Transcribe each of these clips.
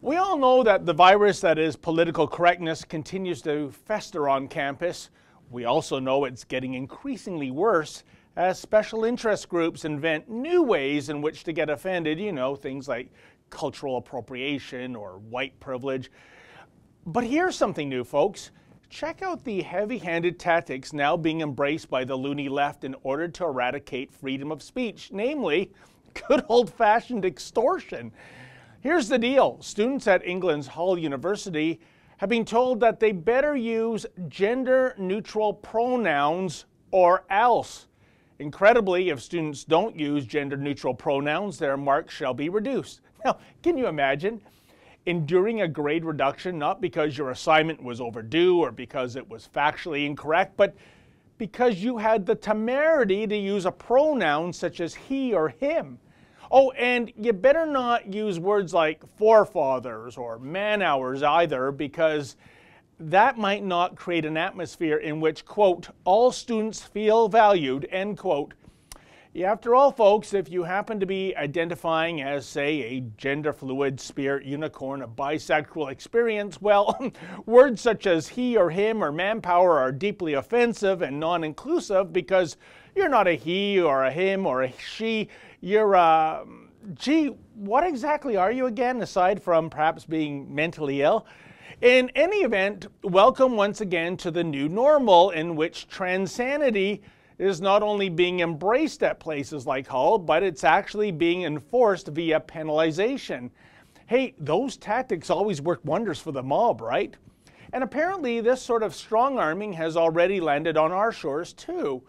We all know that the virus that is political correctness continues to fester on campus. We also know it's getting increasingly worse as special interest groups invent new ways in which to get offended, things like cultural appropriation or white privilege. But here's something new, folks. Check out the heavy-handed tactics now being embraced by the loony left in order to eradicate freedom of speech, namely good old-fashioned extortion. Here's the deal. Students at England's Hull University have been told that they better use gender-neutral pronouns or else. Incredibly, if students don't use gender-neutral pronouns, their marks shall be reduced. Now, can you imagine enduring a grade reduction not because your assignment was overdue or because it was factually incorrect, but because you had the temerity to use a pronoun such as he or him? Oh, and you better not use words like forefathers or man hours either, because that might not create an atmosphere in which, quote, all students feel valued, end quote. Yeah, after all, folks, if you happen to be identifying as, say, a gender-fluid, spirit, unicorn, a bisexual experience, well, words such as he or him or manpower are deeply offensive and non-inclusive because you're not a he or a him or a she. You're a, gee, what exactly are you again, aside from perhaps being mentally ill? In any event, welcome once again to the new normal in which transanity is not only being embraced at places like Hull, but it's actually being enforced via penalization. Hey, those tactics always work wonders for the mob, right? And apparently this sort of strong-arming has already landed on our shores too.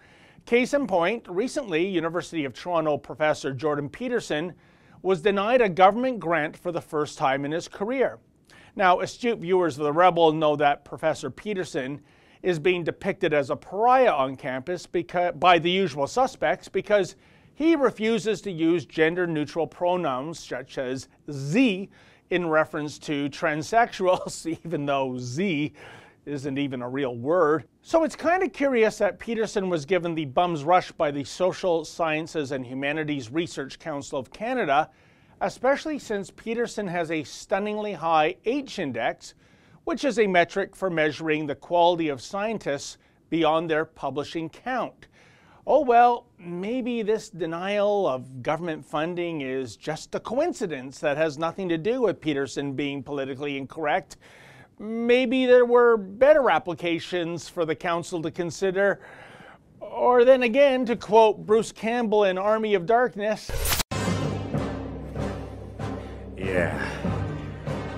Case in point, recently, University of Toronto professor Jordan Peterson was denied a government grant for the first time in his career. Now, astute viewers of The Rebel know that Professor Peterson is being depicted as a pariah on campus by the usual suspects because he refuses to use gender-neutral pronouns such as Z in reference to transsexuals, even though Z isn't even a real word. So it's kind of curious that Peterson was given the bum's rush by the Social Sciences and Humanities Research Council of Canada, especially since Peterson has a stunningly high H-index, which is a metric for measuring the quality of scientists beyond their publishing count. Oh well, maybe this denial of government funding is just a coincidence that has nothing to do with Peterson being politically incorrect. Maybe there were better applications for the council to consider. Or then again, to quote Bruce Campbell in Army of Darkness, yeah,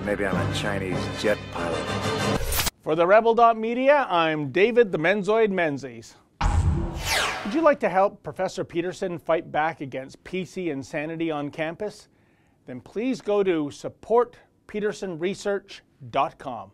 maybe I'm a Chinese jet pilot. For the Rebel.media, I'm David the Menzoid Menzies. Would you like to help Professor Peterson fight back against PC insanity on campus? Then please go to supportpetersonresearch.com.